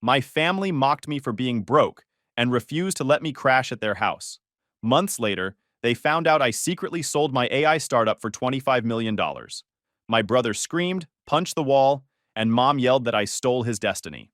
My family mocked me for being broke and refused to let me crash at their house. Months later, they found out I secretly sold my AI startup for $25 million. My brother screamed, punched the wall, and mom yelled that I stole his destiny.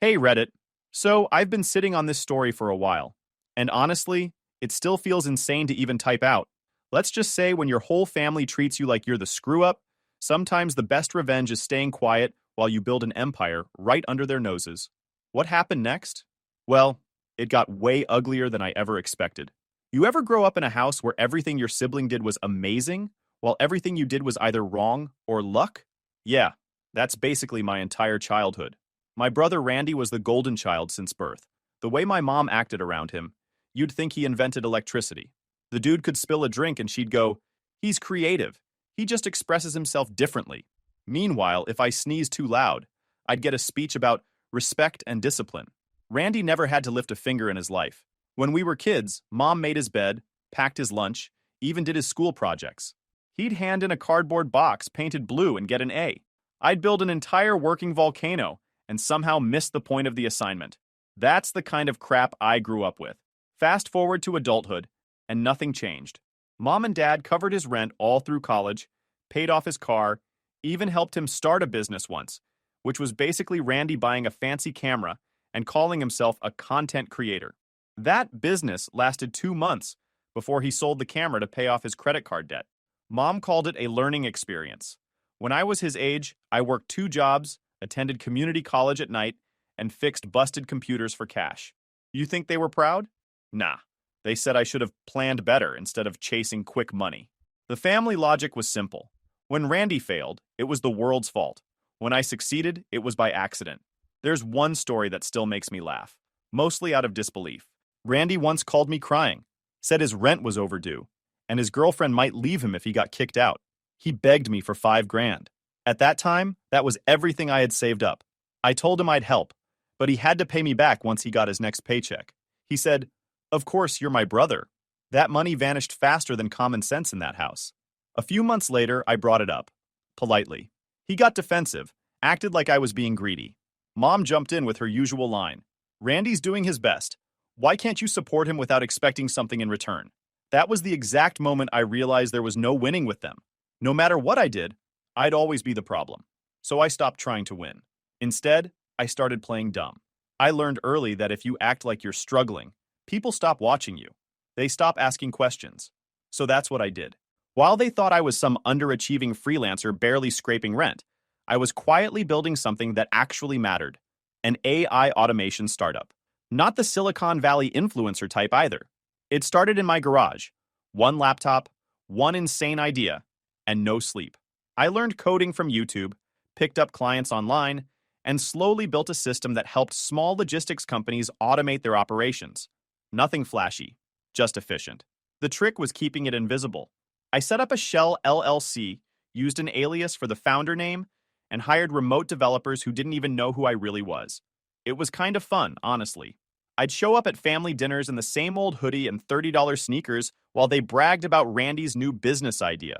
Hey Reddit. So, I've been sitting on this story for a while, and honestly, it still feels insane to even type out. Let's just say when your whole family treats you like you're the screw up, sometimes the best revenge is staying quiet while you build an empire right under their noses. What happened next? Well, it got way uglier than I ever expected. You ever grow up in a house where everything your sibling did was amazing, while everything you did was either wrong or luck? Yeah, that's basically my entire childhood. My brother Randy was the golden child since birth. The way my mom acted around him, you'd think he invented electricity. The dude could spill a drink and she'd go, "He's creative. He just expresses himself differently." Meanwhile, if I sneezed too loud, I'd get a speech about respect and discipline. Randy never had to lift a finger in his life. When we were kids, mom made his bed, packed his lunch, even did his school projects. He'd hand in a cardboard box painted blue and get an A. I'd build an entire working volcano and somehow miss the point of the assignment. That's the kind of crap I grew up with. Fast forward to adulthood, and nothing changed. Mom and dad covered his rent all through college, paid off his car, even helped him start a business once, which was basically Randy buying a fancy camera and calling himself a content creator. That business lasted 2 months before he sold the camera to pay off his credit card debt. Mom called it a learning experience. When I was his age, I worked 2 jobs, attended community college at night, and fixed busted computers for cash. You think they were proud? Nah. They said I should have planned better instead of chasing quick money. The family logic was simple. When Randy failed, it was the world's fault. When I succeeded, it was by accident. There's one story that still makes me laugh, mostly out of disbelief. Randy once called me crying, said his rent was overdue, and his girlfriend might leave him if he got kicked out. He begged me for $5,000. At that time, that was everything I had saved up. I told him I'd help, but he had to pay me back once he got his next paycheck. He said, "Of course, you're my brother." That money vanished faster than common sense in that house. A few months later, I brought it up, politely. He got defensive, acted like I was being greedy. Mom jumped in with her usual line, "Randy's doing his best. Why can't you support him without expecting something in return?" That was the exact moment I realized there was no winning with them. No matter what I did, I'd always be the problem. So I stopped trying to win. Instead, I started playing dumb. I learned early that if you act like you're struggling, people stop watching you. They stop asking questions. So that's what I did. While they thought I was some underachieving freelancer barely scraping rent, I was quietly building something that actually mattered. An AI automation startup. Not the Silicon Valley influencer type either. It started in my garage. One laptop, one insane idea, and no sleep. I learned coding from YouTube, picked up clients online, and slowly built a system that helped small logistics companies automate their operations. Nothing flashy, just efficient. The trick was keeping it invisible. I set up a shell LLC, used an alias for the founder name, and hired remote developers who didn't even know who I really was. It was kind of fun, honestly. I'd show up at family dinners in the same old hoodie and $30 sneakers while they bragged about Randy's new business idea.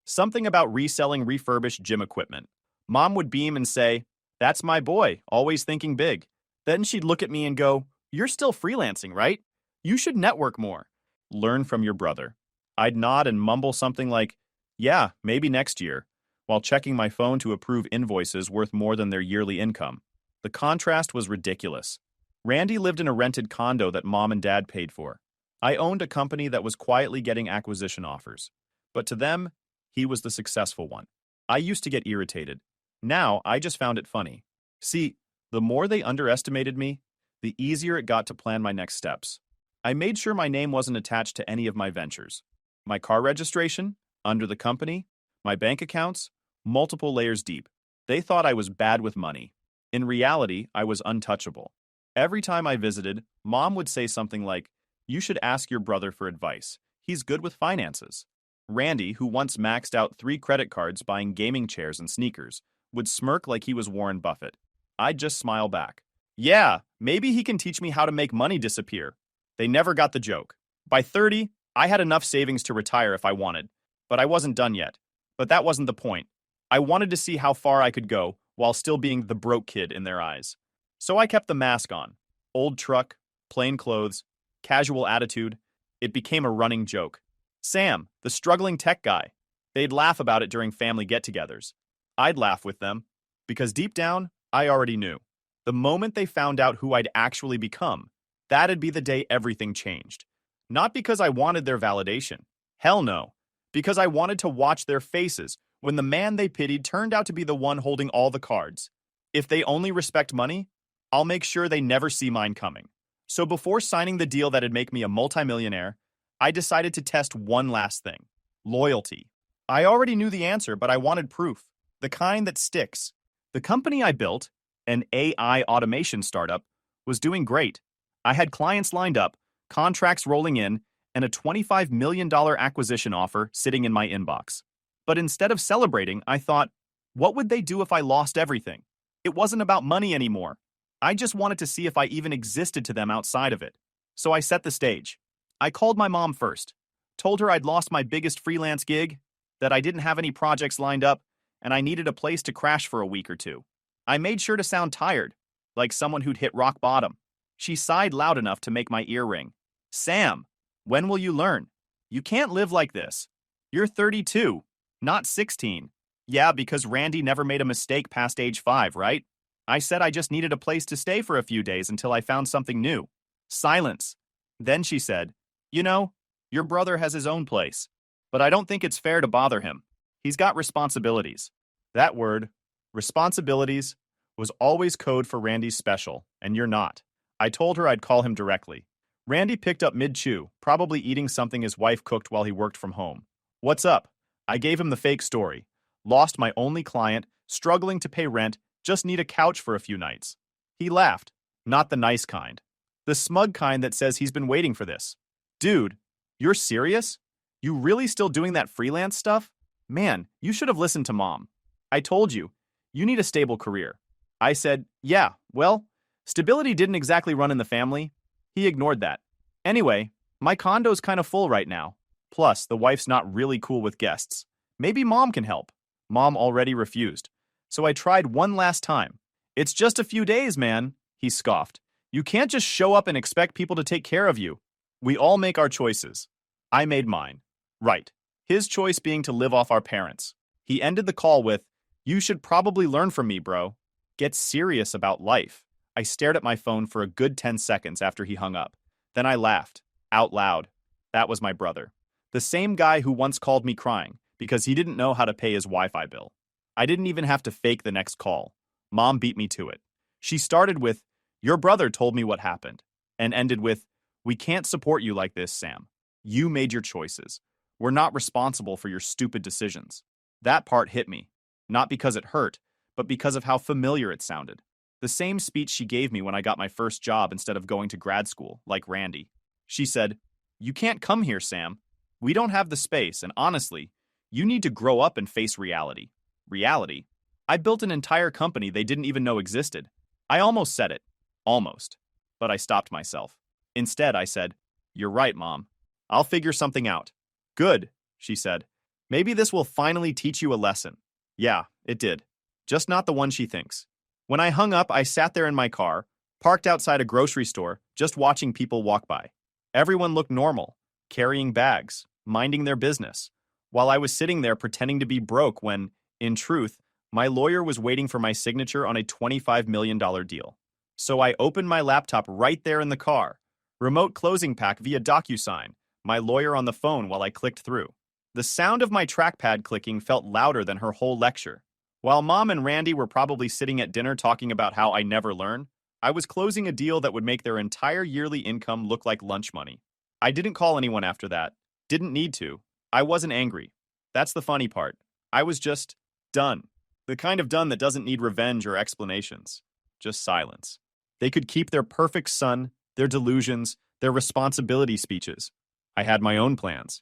Something about reselling refurbished gym equipment. Mom would beam and say, "That's my boy, always thinking big." Then she'd look at me and go, "You're still freelancing, right? You should network more. Learn from your brother." I'd nod and mumble something like, "Yeah, maybe next year," while checking my phone to approve invoices worth more than their yearly income. The contrast was ridiculous. Randy lived in a rented condo that mom and dad paid for. I owned a company that was quietly getting acquisition offers. But to them, he was the successful one. I used to get irritated. Now, I just found it funny. See, the more they underestimated me, the easier it got to plan my next steps. I made sure my name wasn't attached to any of my ventures. My car registration, under the company, my bank accounts, multiple layers deep. They thought I was bad with money. In reality, I was untouchable. Every time I visited, Mom would say something like, "You should ask your brother for advice. He's good with finances." Randy, who once maxed out 3 credit cards buying gaming chairs and sneakers, would smirk like he was Warren Buffett. I'd just smile back. Yeah, maybe he can teach me how to make money disappear. They never got the joke. By 30, I had enough savings to retire if I wanted, but I wasn't done yet. But that wasn't the point. I wanted to see how far I could go while still being the broke kid in their eyes. So I kept the mask on. Old truck, plain clothes, casual attitude. It became a running joke. Sam, the struggling tech guy. They'd laugh about it during family get-togethers. I'd laugh with them, because deep down, I already knew. The moment they found out who I'd actually become, that'd be the day everything changed. Not because I wanted their validation. Hell no. Because I wanted to watch their faces when the man they pitied turned out to be the one holding all the cards. If they only respect money, I'll make sure they never see mine coming. So before signing the deal that'd make me a multimillionaire, I decided to test one last thing. Loyalty. I already knew the answer, but I wanted proof. The kind that sticks. The company I built, an AI automation startup, was doing great. I had clients lined up, contracts rolling in, and a $25 million acquisition offer sitting in my inbox. But instead of celebrating, I thought, what would they do if I lost everything? It wasn't about money anymore. I just wanted to see if I even existed to them outside of it. So I set the stage. I called my mom first, told her I'd lost my biggest freelance gig, that I didn't have any projects lined up, and I needed a place to crash for a week or two. I made sure to sound tired, like someone who'd hit rock bottom. She sighed loud enough to make my ear ring. Sam, when will you learn? You can't live like this. You're 32, not 16. Yeah, because Randy never made a mistake past age 5, right? I said I just needed a place to stay for a few days until I found something new. Silence. Then she said, you know, your brother has his own place, but I don't think it's fair to bother him. He's got responsibilities. That word, responsibilities, was always code for Randy's special, and you're not. I told her I'd call him directly. Randy picked up mid-chew, probably eating something his wife cooked while he worked from home. What's up? I gave him the fake story. Lost my only client, struggling to pay rent, just need a couch for a few nights. He laughed. Not the nice kind. The smug kind that says he's been waiting for this. Dude, you're serious? You really still doing that freelance stuff? Man, you should have listened to Mom. I told you, you need a stable career. I said, yeah, well, stability didn't exactly run in the family. He ignored that. Anyway, my condo's kind of full right now. Plus, the wife's not really cool with guests. Maybe Mom can help. Mom already refused. So I tried one last time. It's just a few days, man, he scoffed. You can't just show up and expect people to take care of you. We all make our choices. I made mine. Right. His choice being to live off our parents. He ended the call with, you should probably learn from me, bro. Get serious about life. I stared at my phone for a good 10 seconds after he hung up. Then I laughed, out loud. That was my brother. The same guy who once called me crying because he didn't know how to pay his Wi-Fi bill. I didn't even have to fake the next call. Mom beat me to it. She started with, your brother told me what happened, and ended with, we can't support you like this, Sam. You made your choices. We're not responsible for your stupid decisions. That part hit me, not because it hurt, but because of how familiar it sounded. The same speech she gave me when I got my first job instead of going to grad school, like Randy. She said, you can't come here, Sam. We don't have the space, and honestly, you need to grow up and face reality. Reality? I built an entire company they didn't even know existed. I almost said it. Almost. But I stopped myself. Instead, I said, you're right, Mom. I'll figure something out. Good, she said. Maybe this will finally teach you a lesson. Yeah, it did. Just not the one she thinks. When I hung up, I sat there in my car, parked outside a grocery store, just watching people walk by. Everyone looked normal, carrying bags, minding their business, while I was sitting there pretending to be broke when, in truth, my lawyer was waiting for my signature on a $25 million deal. So I opened my laptop right there in the car, remote closing pack via DocuSign, my lawyer on the phone while I clicked through. The sound of my trackpad clicking felt louder than her whole lecture. While Mom and Randy were probably sitting at dinner talking about how I never learn, I was closing a deal that would make their entire yearly income look like lunch money. I didn't call anyone after that. Didn't need to. I wasn't angry. That's the funny part. I was just done. The kind of done that doesn't need revenge or explanations. Just silence. They could keep their perfect son, their delusions, their responsibility speeches. I had my own plans.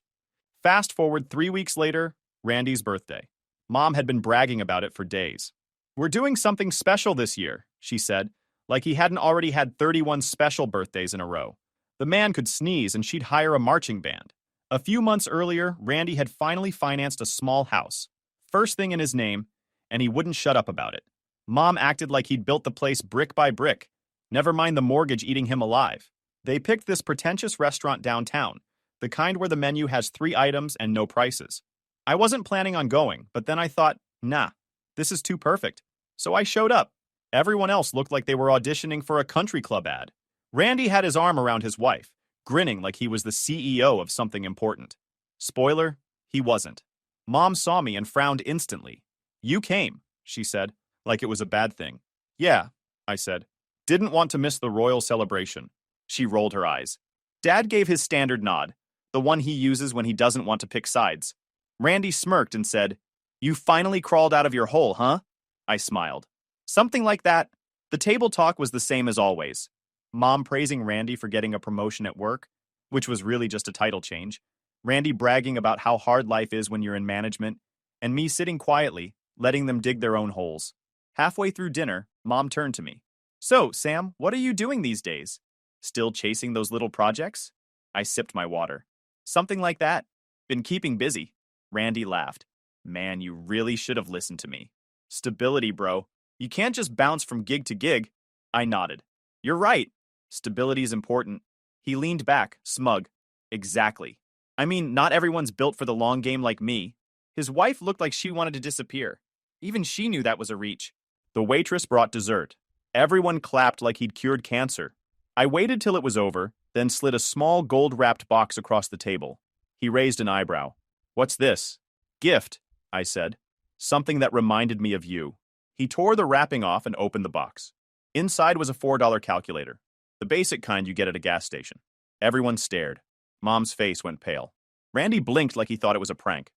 Fast forward 3 weeks later, Randy's birthday. Mom had been bragging about it for days. We're doing something special this year, she said, like he hadn't already had 31 special birthdays in a row. The man could sneeze and she'd hire a marching band. A few months earlier, Randy had finally financed a small house. First thing in his name, and he wouldn't shut up about it. Mom acted like he'd built the place brick by brick, never mind the mortgage eating him alive. They picked this pretentious restaurant downtown, the kind where the menu has 3 items and no prices. I wasn't planning on going, but then I thought, nah, this is too perfect. So I showed up. Everyone else looked like they were auditioning for a country club ad. Randy had his arm around his wife, grinning like he was the CEO of something important. Spoiler, he wasn't. Mom saw me and frowned instantly. You came, she said, like it was a bad thing. Yeah, I said. Didn't want to miss the royal celebration. She rolled her eyes. Dad gave his standard nod, the one he uses when he doesn't want to pick sides. Randy smirked and said, You finally crawled out of your hole, huh? I smiled. Something like that. The table talk was the same as always. Mom praising Randy for getting a promotion at work, which was really just a title change. Randy bragging about how hard life is when you're in management, and me sitting quietly, letting them dig their own holes. Halfway through dinner, Mom turned to me. So, Sam, what are you doing these days? Still chasing those little projects? I sipped my water. Something like that. Been keeping busy. Randy laughed. Man, you really should have listened to me. Stability, bro. You can't just bounce from gig to gig. I nodded. You're right. Stability is important. He leaned back, smug. Exactly. I mean, not everyone's built for the long game like me. His wife looked like she wanted to disappear. Even she knew that was a reach. The waitress brought dessert. Everyone clapped like he'd cured cancer. I waited till it was over, then slid a small gold-wrapped box across the table. He raised an eyebrow. What's this? Gift, I said. Something that reminded me of you. He tore the wrapping off and opened the box. Inside was a $4 calculator, the basic kind you get at a gas station. Everyone stared. Mom's face went pale. Randy blinked like he thought it was a prank.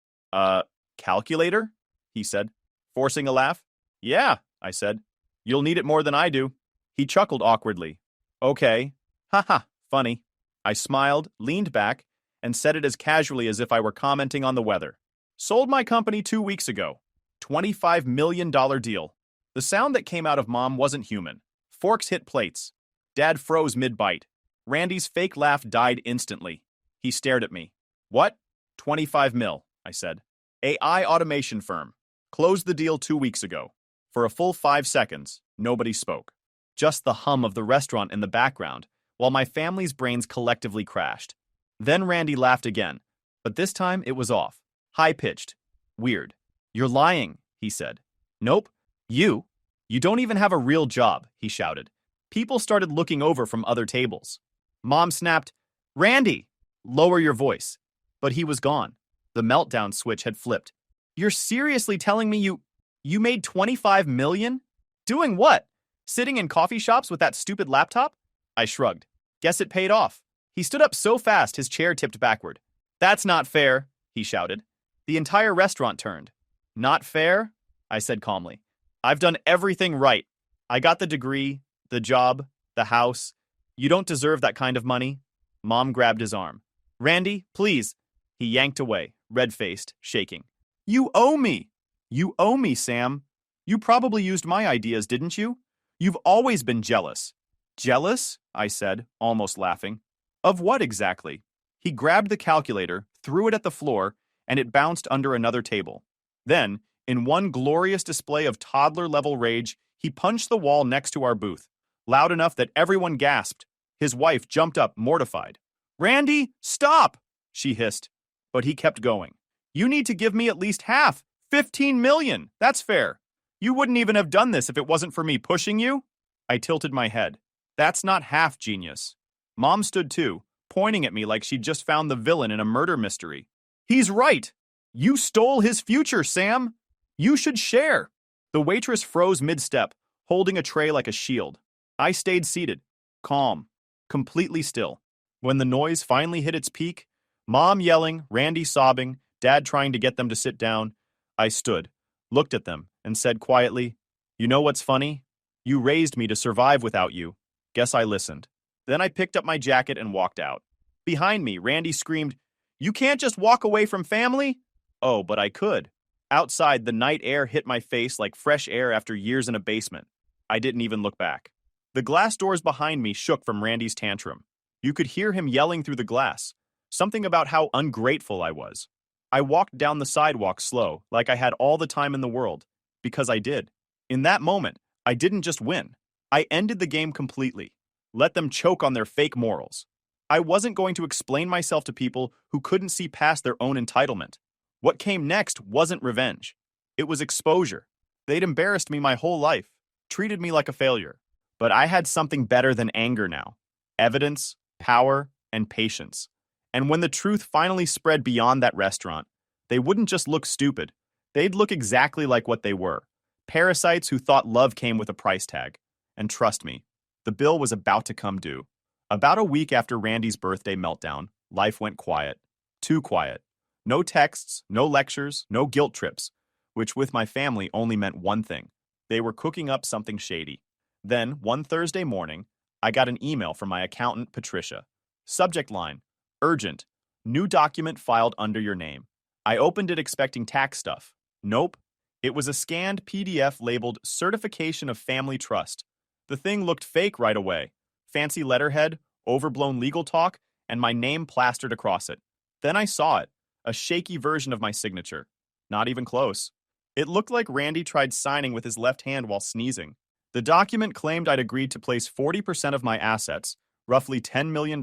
Calculator? He said, forcing a laugh. Yeah, I said. You'll need it more than I do. He chuckled awkwardly. Okay. Haha, funny. I smiled, leaned back, and said it as casually as if I were commenting on the weather. Sold my company 2 weeks ago. $25 million deal. The sound that came out of Mom wasn't human. Forks hit plates. Dad froze mid-bite. Randy's fake laugh died instantly. He stared at me. What? 25 mil, I said. AI automation firm. Closed the deal 2 weeks ago. For a full 5 seconds, nobody spoke. Just the hum of the restaurant in the background, while my family's brains collectively crashed. Then Randy laughed again, but this time it was off. High-pitched. Weird. You're lying, he said. Nope. You don't even have a real job, he shouted. People started looking over from other tables. Mom snapped, Randy! Lower your voice. But he was gone. The meltdown switch had flipped. You're seriously telling me you made 25 million? Doing what? Sitting in coffee shops with that stupid laptop? I shrugged. Guess it paid off. He stood up so fast his chair tipped backward. That's not fair, he shouted. The entire restaurant turned. Not fair? I said calmly. I've done everything right. I got the degree, the job, the house. You don't deserve that kind of money. Mom grabbed his arm. Randy, please. He yanked away, red-faced, shaking. You owe me. You owe me, Sam. You probably used my ideas, didn't you? You've always been jealous. Jealous? I said, almost laughing. Of what exactly? He grabbed the calculator, threw it at the floor, and it bounced under another table. Then, in one glorious display of toddler-level rage, he punched the wall next to our booth, loud enough that everyone gasped. His wife jumped up, mortified. Randy, stop! She hissed. But he kept going. You need to give me at least half. 15 million. That's fair. You wouldn't even have done this if it wasn't for me pushing you? I tilted my head. That's not half genius. Mom stood too, pointing at me like she'd just found the villain in a murder mystery. He's right. You stole his future, Sam. You should share. The waitress froze mid-step, holding a tray like a shield. I stayed seated, calm, completely still. When the noise finally hit its peak, Mom yelling, Randy sobbing, Dad trying to get them to sit down, I stood, looked at them, and said quietly, You know what's funny? You raised me to survive without you. Guess I listened. Then I picked up my jacket and walked out. Behind me, Randy screamed, You can't just walk away from family? Oh, but I could. Outside, the night air hit my face like fresh air after years in a basement. I didn't even look back. The glass doors behind me shook from Randy's tantrum. You could hear him yelling through the glass, something about how ungrateful I was. I walked down the sidewalk slow, like I had all the time in the world, because I did. In that moment, I didn't just win. I ended the game completely. Let them choke on their fake morals. I wasn't going to explain myself to people who couldn't see past their own entitlement. What came next wasn't revenge. It was exposure. They'd embarrassed me my whole life, treated me like a failure. But I had something better than anger now: evidence, power, and patience. And when the truth finally spread beyond that restaurant, they wouldn't just look stupid. They'd look exactly like what they were: parasites who thought love came with a price tag. And trust me, the bill was about to come due. About a week after Randy's birthday meltdown, life went quiet. Too quiet. No texts, no lectures, no guilt trips, which with my family only meant one thing: they were cooking up something shady. Then, one Thursday morning, I got an email from my accountant, Patricia. Subject line: urgent. New document filed under your name. I opened it expecting tax stuff. Nope. It was a scanned PDF labeled Certification of Family Trust. The thing looked fake right away. Fancy letterhead, overblown legal talk, and my name plastered across it. Then I saw it, a shaky version of my signature. Not even close. It looked like Randy tried signing with his left hand while sneezing. The document claimed I'd agreed to place 40% of my assets, roughly $10 million,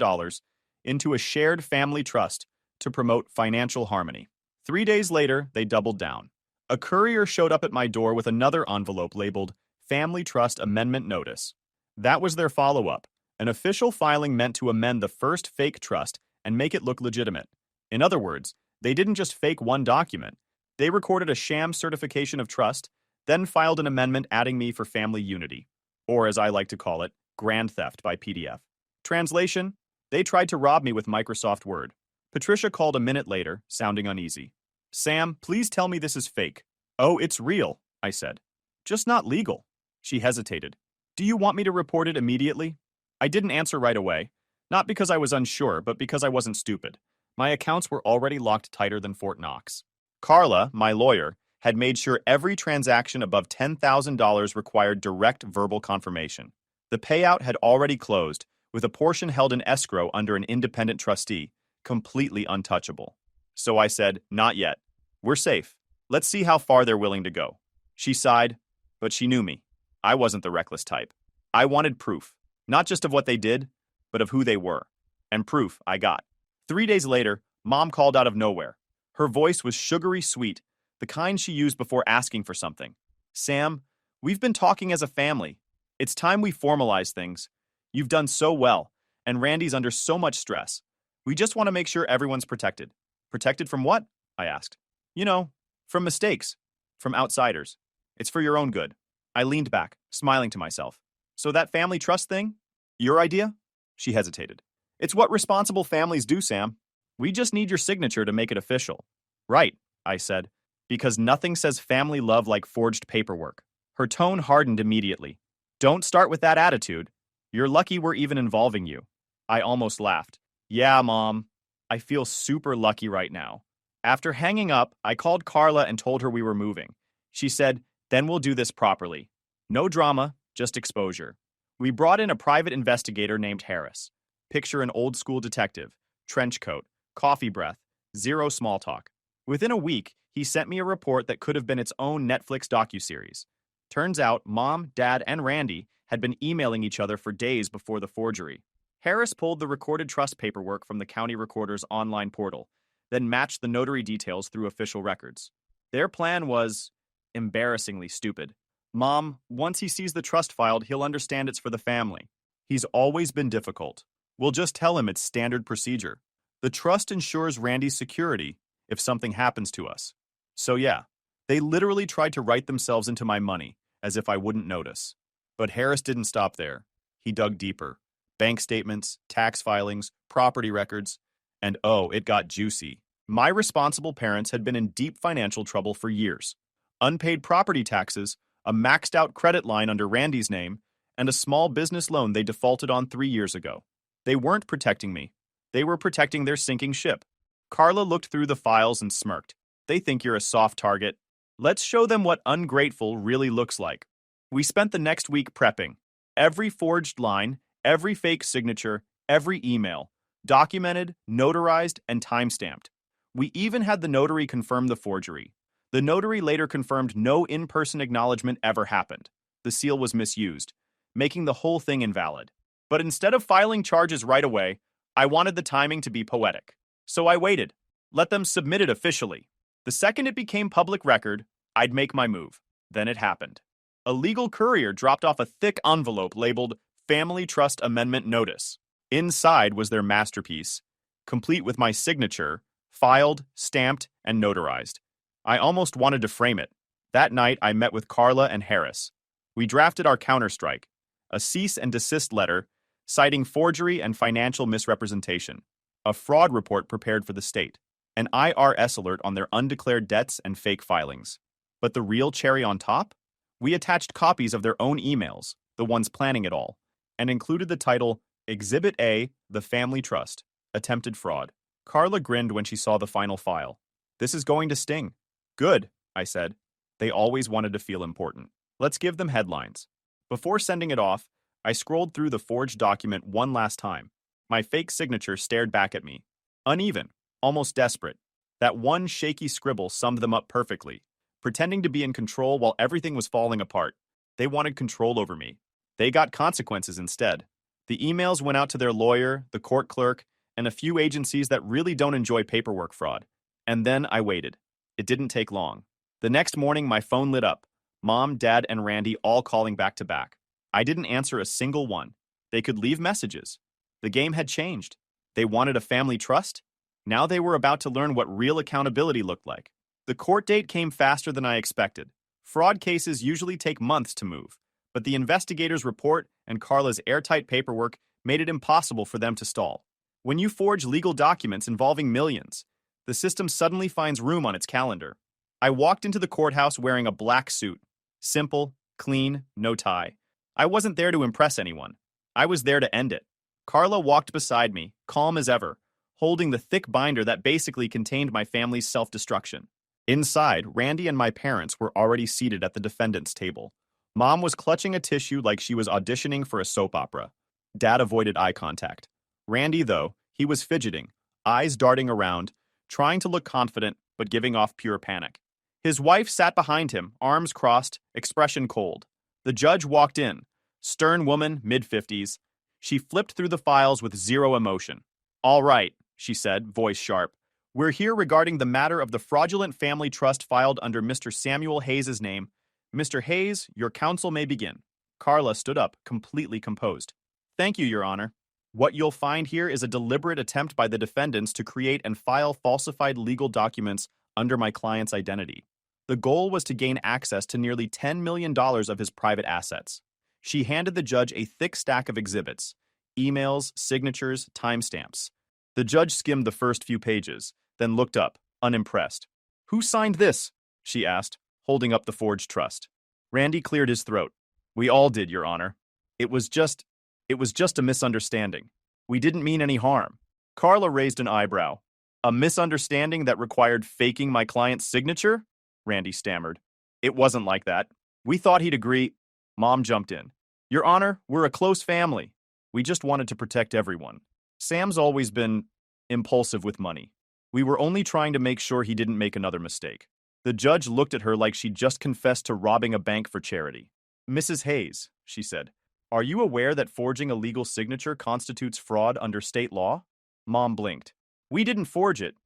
into a shared family trust to promote financial harmony. 3 days later, they doubled down. A courier showed up at my door with another envelope labeled Family Trust Amendment Notice. That was their follow-up, an official filing meant to amend the first fake trust and make it look legitimate. In other words, they didn't just fake one document. They recorded a sham certification of trust, then filed an amendment adding me for family unity, or as I like to call it, grand theft by PDF. Translation: they tried to rob me with Microsoft Word. Patricia called a minute later, sounding uneasy. Sam, please tell me this is fake. Oh, it's real, I said. Just not legal. She hesitated. Do you want me to report it immediately? I didn't answer right away, not because I was unsure, but because I wasn't stupid. My accounts were already locked tighter than Fort Knox. Carla, my lawyer, had made sure every transaction above $10,000 required direct verbal confirmation. The payout had already closed, with a portion held in escrow under an independent trustee, completely untouchable. So I said, not yet. We're safe. Let's see how far they're willing to go. She sighed, but she knew me. I wasn't the reckless type. I wanted proof, not just of what they did, but of who they were. And proof I got. 3 days later, Mom called out of nowhere. Her voice was sugary sweet, the kind she used before asking for something. Sam, we've been talking as a family. It's time we formalize things. You've done so well, and Randy's under so much stress. We just want to make sure everyone's protected. Protected from what? I asked. You know, from mistakes, from outsiders. It's for your own good. I leaned back, smiling to myself. So that family trust thing? Your idea? She hesitated. It's what responsible families do, Sam. We just need your signature to make it official. Right, I said, because nothing says family love like forged paperwork. Her tone hardened immediately. Don't start with that attitude. You're lucky we're even involving you. I almost laughed. Yeah, Mom. I feel super lucky right now. After hanging up, I called Carla and told her we were moving. She said, then we'll do this properly. No drama, just exposure. We brought in a private investigator named Harris. Picture an old-school detective, trench coat, coffee breath, zero small talk. Within a week, he sent me a report that could have been its own Netflix docuseries. Turns out, Mom, Dad, and Randy had been emailing each other for days before the forgery. Harris pulled the recorded trust paperwork from the county recorder's online portal, then matched the notary details through official records. Their plan was embarrassingly stupid. Mom, once he sees the trust filed, he'll understand it's for the family. He's always been difficult. We'll just tell him it's standard procedure. The trust ensures Randy's security if something happens to us. So yeah, they literally tried to write themselves into my money, as if I wouldn't notice. But Harris didn't stop there. He dug deeper. Bank statements, tax filings, property records, and oh, it got juicy. My responsible parents had been in deep financial trouble for years. Unpaid property taxes, a maxed-out credit line under Randy's name, and a small business loan they defaulted on 3 years ago. They weren't protecting me. They were protecting their sinking ship. Carla looked through the files and smirked. They think you're a soft target. Let's show them what ungrateful really looks like. We spent the next week prepping. Every forged line, every fake signature, every email, documented, notarized, and time-stamped. We even had the notary confirm the forgery. The notary later confirmed no in-person acknowledgement ever happened. The seal was misused, making the whole thing invalid. But instead of filing charges right away, I wanted the timing to be poetic. So I waited. Let them submit it officially. The second it became public record, I'd make my move. Then it happened. A legal courier dropped off a thick envelope labeled Family Trust Amendment Notice. Inside was their masterpiece, complete with my signature, filed, stamped, and notarized. I almost wanted to frame it. That night, I met with Carla and Harris. We drafted our counterstrike, a cease and desist letter citing forgery and financial misrepresentation, a fraud report prepared for the state, an IRS alert on their undeclared debts and fake filings. But the real cherry on top? We attached copies of their own emails, the ones planning it all, and included the title Exhibit A, The Family Trust, Attempted Fraud. Carla grinned when she saw the final file. This is going to sting. Good, I said. They always wanted to feel important. Let's give them headlines. Before sending it off, I scrolled through the forged document one last time. My fake signature stared back at me. Uneven, almost desperate. That one shaky scribble summed them up perfectly. Pretending to be in control while everything was falling apart. They wanted control over me. They got consequences instead. The emails went out to their lawyer, the court clerk, and a few agencies that really don't enjoy paperwork fraud. And then I waited. It didn't take long. The next morning, my phone lit up. Mom, Dad, and Randy all calling back to back. I didn't answer a single one. They could leave messages. The game had changed. They wanted a family trust. Now they were about to learn what real accountability looked like. The court date came faster than I expected. Fraud cases usually take months to move, but the investigators' report and Carla's airtight paperwork made it impossible for them to stall. When you forge legal documents involving millions, the system suddenly finds room on its calendar. I walked into the courthouse wearing a black suit. Simple, clean, no tie. I wasn't there to impress anyone. I was there to end it. Carla walked beside me, calm as ever, holding the thick binder that basically contained my family's self-destruction. Inside, Randy and my parents were already seated at the defendant's table. Mom was clutching a tissue like she was auditioning for a soap opera. Dad avoided eye contact. Randy, though, he was fidgeting, eyes darting around, trying to look confident but giving off pure panic. His wife sat behind him, arms crossed, expression cold. The judge walked in, stern woman, mid-50s. She flipped through the files with zero emotion. "All right," she said, voice sharp. "We're here regarding the matter of the fraudulent family trust filed under Mr. Samuel Hayes' name. Mr. Hayes, your counsel may begin." Carla stood up, completely composed. "Thank you, Your Honor. What you'll find here is a deliberate attempt by the defendants to create and file falsified legal documents under my client's identity. The goal was to gain access to nearly $10 million of his private assets." She handed the judge a thick stack of exhibits, emails, signatures, timestamps. The judge skimmed the first few pages, then looked up, unimpressed. "Who signed this?" she asked, holding up the forged trust. Randy cleared his throat. "We all did, Your Honor. It was just a misunderstanding. We didn't mean any harm." Carla raised an eyebrow. "A misunderstanding that required faking my client's signature?" Randy stammered. "It wasn't like that. We thought he'd agree." Mom jumped in. "Your Honor, we're a close family. We just wanted to protect everyone. Sam's always been impulsive with money. We were only trying to make sure he didn't make another mistake." The judge looked at her like she'd just confessed to robbing a bank for charity. "Mrs. Hayes," she said, "are you aware that forging a legal signature constitutes fraud under state law?" Mom blinked. "We didn't forge it.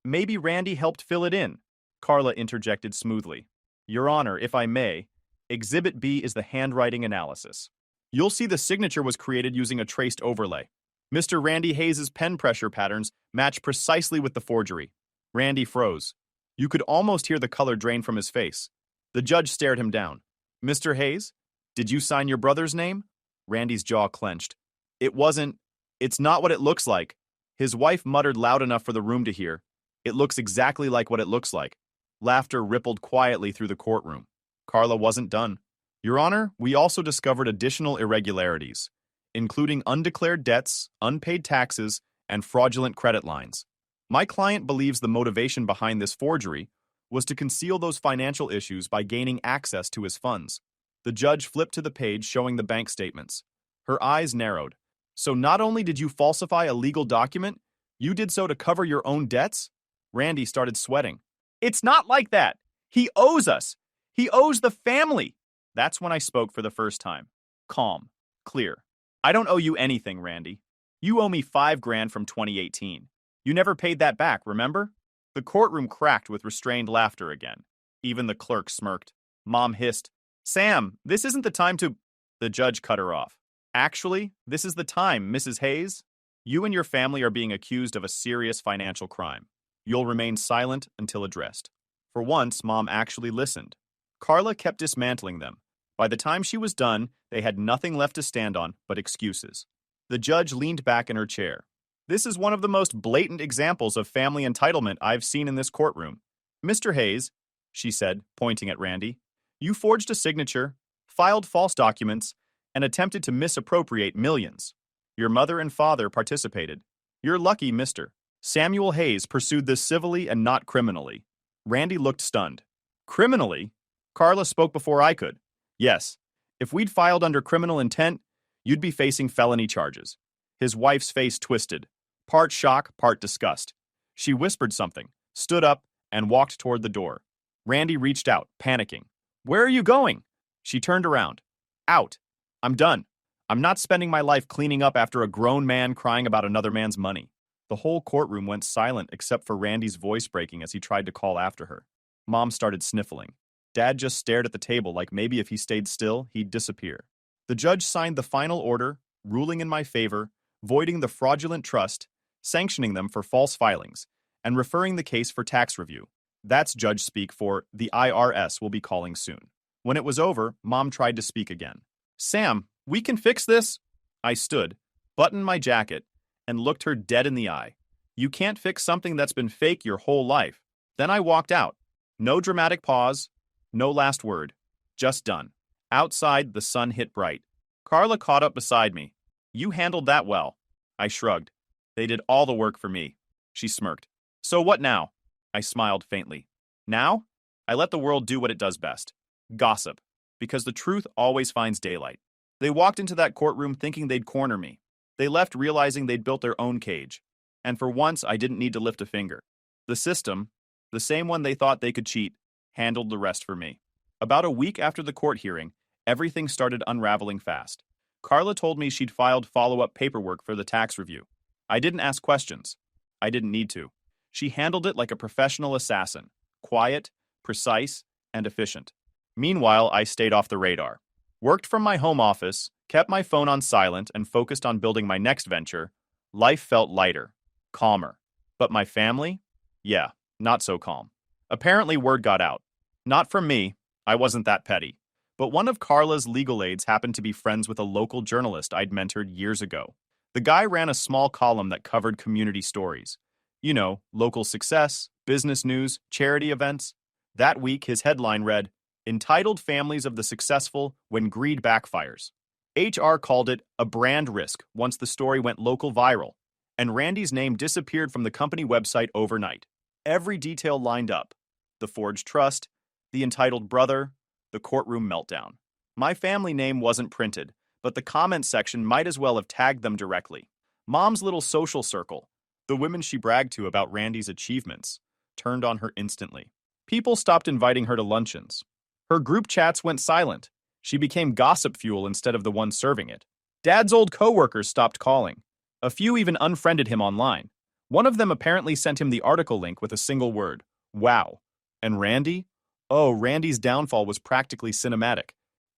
Maybe Randy helped fill it in." Carla interjected smoothly. "Your Honor, if I may, Exhibit B is the handwriting analysis. You'll see the signature was created using a traced overlay. Mr. Randy Hayes' pen pressure patterns match precisely with the forgery." Randy froze. You could almost hear the color drain from his face. The judge stared him down. "Mr. Hayes, did you sign your brother's name?" Randy's jaw clenched. It's not what it looks like." His wife muttered loud enough for the room to hear. "It looks exactly like what it looks like." Laughter rippled quietly through the courtroom. Carla wasn't done. "Your Honor, we also discovered additional irregularities, including undeclared debts, unpaid taxes, and fraudulent credit lines. My client believes the motivation behind this forgery was to conceal those financial issues by gaining access to his funds." The judge flipped to the page showing the bank statements. Her eyes narrowed. "So not only did you falsify a legal document, you did so to cover your own debts?" Randy started sweating. It's not like that. He owes us. He owes the family. That's when I spoke for the first time. Calm. Clear. I don't owe you anything, Randy. You owe me 5 grand from 2018. You never paid that back, remember? The courtroom cracked with restrained laughter again. Even the clerk smirked. Mom hissed, Sam, this isn't the time to... The judge cut her off. Actually, this is the time, Mrs. Hayes. You and your family are being accused of a serious financial crime. You'll remain silent until addressed. For once, Mom actually listened. Carla kept dismantling them. By the time she was done, they had nothing left to stand on but excuses. The judge leaned back in her chair. This is one of the most blatant examples of family entitlement I've seen in this courtroom. Mr. Hayes, she said, pointing at Randy, you forged a signature, filed false documents, and attempted to misappropriate millions. Your mother and father participated. You're lucky, Mr. Samuel Hayes pursued this civilly and not criminally. Randy looked stunned. Criminally? Carla spoke before I could. Yes, if we'd filed under criminal intent, you'd be facing felony charges. His wife's face twisted, part shock, part disgust. She whispered something, stood up, and walked toward the door. Randy reached out, panicking. Where are you going? She turned around. Out. I'm done. I'm not spending my life cleaning up after a grown man crying about another man's money. The whole courtroom went silent except for Randy's voice breaking as he tried to call after her. Mom started sniffling. Dad just stared at the table like maybe if he stayed still, he'd disappear. The judge signed the final order, ruling in my favor, voiding the fraudulent trust, sanctioning them for false filings, and referring the case for tax review. That's judge speak for the IRS will be calling soon. When it was over, Mom tried to speak again. Sam, we can fix this. I stood, buttoned my jacket, and looked her dead in the eye. You can't fix something that's been fake your whole life. Then I walked out. No dramatic pause, no last word. Just done. Outside, the sun hit bright. Carla caught up beside me. You handled that well. I shrugged. They did all the work for me. She smirked. So what now? I smiled faintly. Now? I let the world do what it does best. Gossip. Because the truth always finds daylight. They walked into that courtroom thinking they'd corner me. They left realizing they'd built their own cage. And for once, I didn't need to lift a finger. The system, the same one they thought they could cheat, handled the rest for me. About a week after the court hearing, everything started unraveling fast. Carla told me she'd filed follow-up paperwork for the tax review. I didn't ask questions. I didn't need to. She handled it like a professional assassin, quiet, precise, and efficient. Meanwhile, I stayed off the radar. Worked from my home office, kept my phone on silent, and focused on building my next venture. Life felt lighter, calmer. But my family? Yeah, not so calm. Apparently word got out. Not from me, I wasn't that petty. But one of Carla's legal aides happened to be friends with a local journalist I'd mentored years ago. The guy ran a small column that covered community stories. You know, local success, business news, charity events. That week, his headline read, Entitled Families of the Successful When Greed Backfires. HR called it a brand risk once the story went local viral, and Randy's name disappeared from the company website overnight. Every detail lined up. The forged trust, the entitled brother, the courtroom meltdown. My family name wasn't printed, but the comment section might as well have tagged them directly. Mom's little social circle, the women she bragged to about Randy's achievements, turned on her instantly. People stopped inviting her to luncheons. Her group chats went silent. She became gossip fuel instead of the one serving it. Dad's old coworkers stopped calling. A few even unfriended him online. One of them apparently sent him the article link with a single word, wow. And Randy? Oh, Randy's downfall was practically cinematic.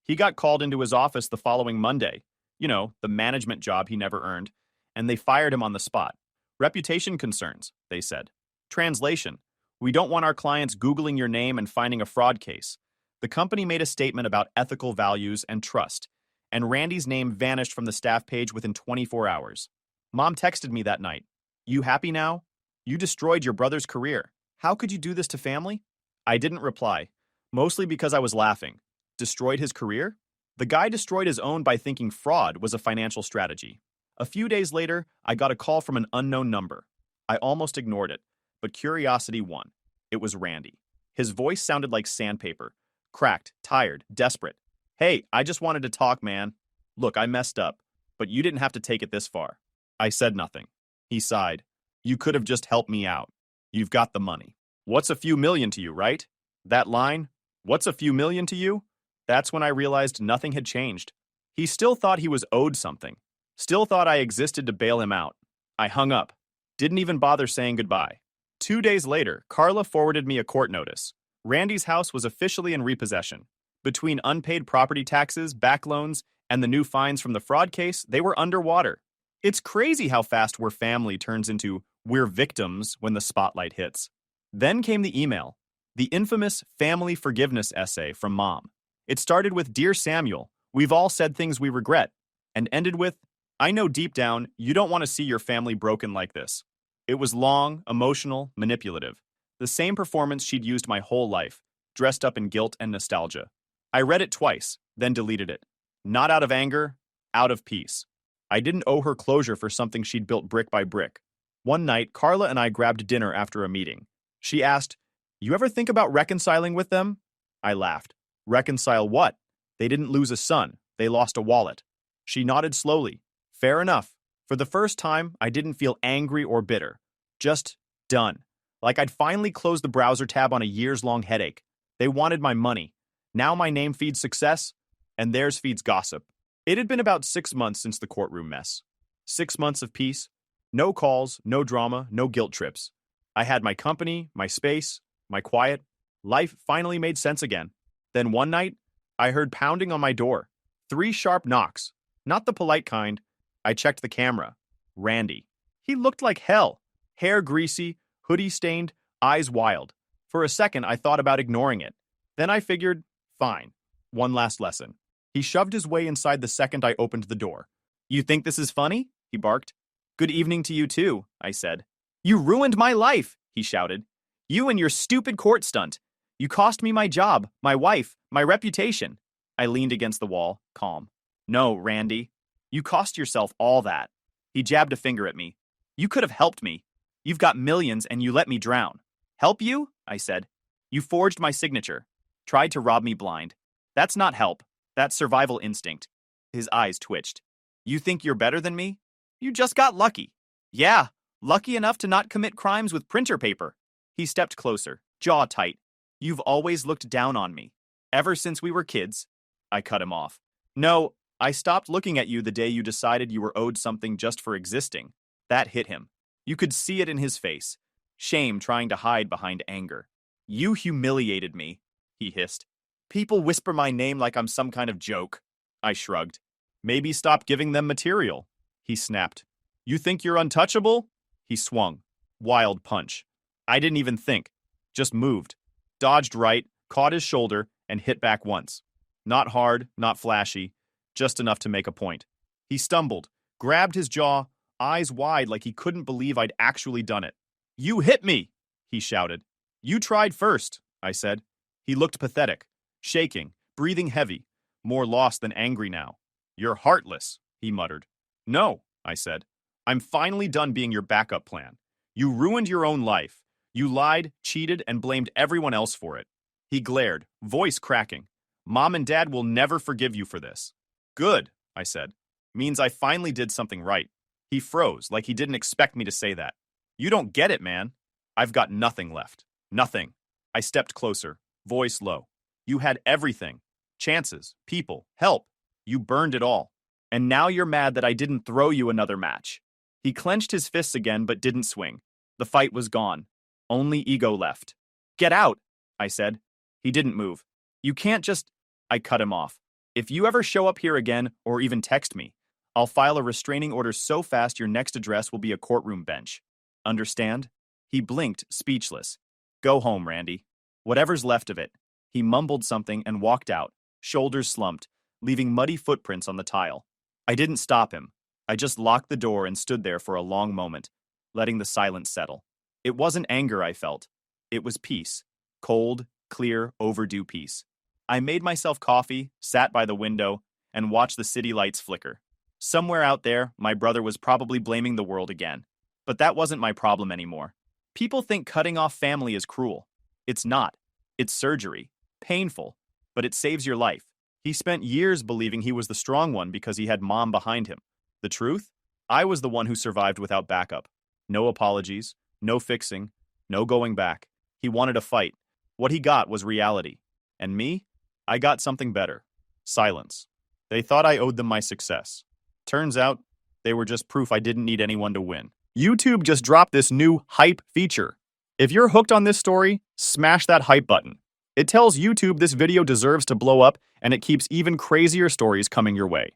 He got called into his office the following Monday. You know, the management job he never earned. And they fired him on the spot. Reputation concerns, they said. Translation, we don't want our clients Googling your name and finding a fraud case. The company made a statement about ethical values and trust, and Randy's name vanished from the staff page within 24 hours. Mom texted me that night. You happy now? You destroyed your brother's career. How could you do this to family? I didn't reply, mostly because I was laughing. Destroyed his career? The guy destroyed his own by thinking fraud was a financial strategy. A few days later, I got a call from an unknown number. I almost ignored it, but curiosity won. It was Randy. His voice sounded like sandpaper. Cracked, tired, desperate. Hey, I just wanted to talk, man. Look, I messed up, but you didn't have to take it this far. I said nothing. He sighed. You could have just helped me out. You've got the money. What's a few million to you, right? That line, what's a few million to you? That's when I realized nothing had changed. He still thought he was owed something. Still thought I existed to bail him out. I hung up. Didn't even bother saying goodbye. 2 days later, Carla forwarded me a court notice. Randy's house was officially in repossession. Between unpaid property taxes, back loans, and the new fines from the fraud case, they were underwater. It's crazy how fast we're family turns into we're victims when the spotlight hits. Then came the email, the infamous family forgiveness essay from Mom. It started with, "Dear Samuel, we've all said things we regret," and ended with, "I know deep down you don't want to see your family broken like this." It was long, emotional, manipulative. The same performance she'd used my whole life, dressed up in guilt and nostalgia. I read it twice, then deleted it. Not out of anger, out of peace. I didn't owe her closure for something she'd built brick by brick. One night, Carla and I grabbed dinner after a meeting. She asked, "You ever think about reconciling with them?" I laughed. "Reconcile what? They didn't lose a son. They lost a wallet." She nodded slowly. "Fair enough." For the first time, I didn't feel angry or bitter. Just done. Like I'd finally closed the browser tab on a years-long headache. They wanted my money. Now my name feeds success, and theirs feeds gossip. It had been about 6 months since the courtroom mess. 6 months of peace. No calls, no drama, no guilt trips. I had my company, my space, my quiet. Life finally made sense again. Then one night, I heard pounding on my door. 3 sharp knocks. Not the polite kind. I checked the camera. Randy. He looked like hell. Hair greasy, hoodie stained, eyes wild. For a second, I thought about ignoring it. Then I figured, fine. One last lesson. He shoved his way inside the second I opened the door. "You think this is funny?" he barked. "Good evening to you too," I said. "You ruined my life," he shouted. "You and your stupid court stunt. You cost me my job, my wife, my reputation." I leaned against the wall, calm. "No, Randy. You cost yourself all that." He jabbed a finger at me. "You could have helped me. You've got millions and you let me drown." "Help you?" I said. "You forged my signature. Tried to rob me blind. That's not help. That's survival instinct." His eyes twitched. "You think you're better than me? You just got lucky." "Yeah, lucky enough to not commit crimes with printer paper." He stepped closer, jaw tight. "You've always looked down on me. Ever since we were kids." I cut him off. "No, I stopped looking at you the day you decided you were owed something just for existing." That hit him. You could see it in his face. Shame trying to hide behind anger. "You humiliated me," he hissed. "People whisper my name like I'm some kind of joke." I shrugged. "Maybe stop giving them material," he snapped. "You think you're untouchable?" He swung. Wild punch. I didn't even think. Just moved. Dodged right, caught his shoulder, and hit back once. Not hard, not flashy, just enough to make a point. He stumbled, grabbed his jaw, eyes wide like he couldn't believe I'd actually done it. "You hit me!" he shouted. "You tried first," I said. He looked pathetic, shaking, breathing heavy, more lost than angry now. "You're heartless," he muttered. "No," I said. "I'm finally done being your backup plan. You ruined your own life. You lied, cheated, and blamed everyone else for it." He glared, voice cracking. "Mom and Dad will never forgive you for this." "Good," I said. "Means I finally did something right." He froze, like he didn't expect me to say that. "You don't get it, man. I've got nothing left. Nothing." I stepped closer, voice low. "You had everything. Chances, people, help. You burned it all. And now you're mad that I didn't throw you another match." He clenched his fists again but didn't swing. The fight was gone. Only ego left. "Get out," I said. He didn't move. "You can't just—" I cut him off. "If you ever show up here again or even text me, I'll file a restraining order so fast your next address will be a courtroom bench. Understand?" He blinked, speechless. "Go home, Randy. Whatever's left of it." He mumbled something and walked out, shoulders slumped, leaving muddy footprints on the tile. I didn't stop him. I just locked the door and stood there for a long moment, letting the silence settle. It wasn't anger I felt. It was peace. Cold, clear, overdue peace. I made myself coffee, sat by the window, and watched the city lights flicker. Somewhere out there, my brother was probably blaming the world again. But that wasn't my problem anymore. People think cutting off family is cruel. It's not. It's surgery. Painful. But it saves your life. He spent years believing he was the strong one because he had Mom behind him. The truth? I was the one who survived without backup. No apologies, no fixing, no going back. He wanted a fight. What he got was reality. And me? I got something better. Silence. They thought I owed them my success. Turns out, they were just proof I didn't need anyone to win. YouTube just dropped this new hype feature. If you're hooked on this story, smash that hype button. It tells YouTube this video deserves to blow up, and it keeps even crazier stories coming your way.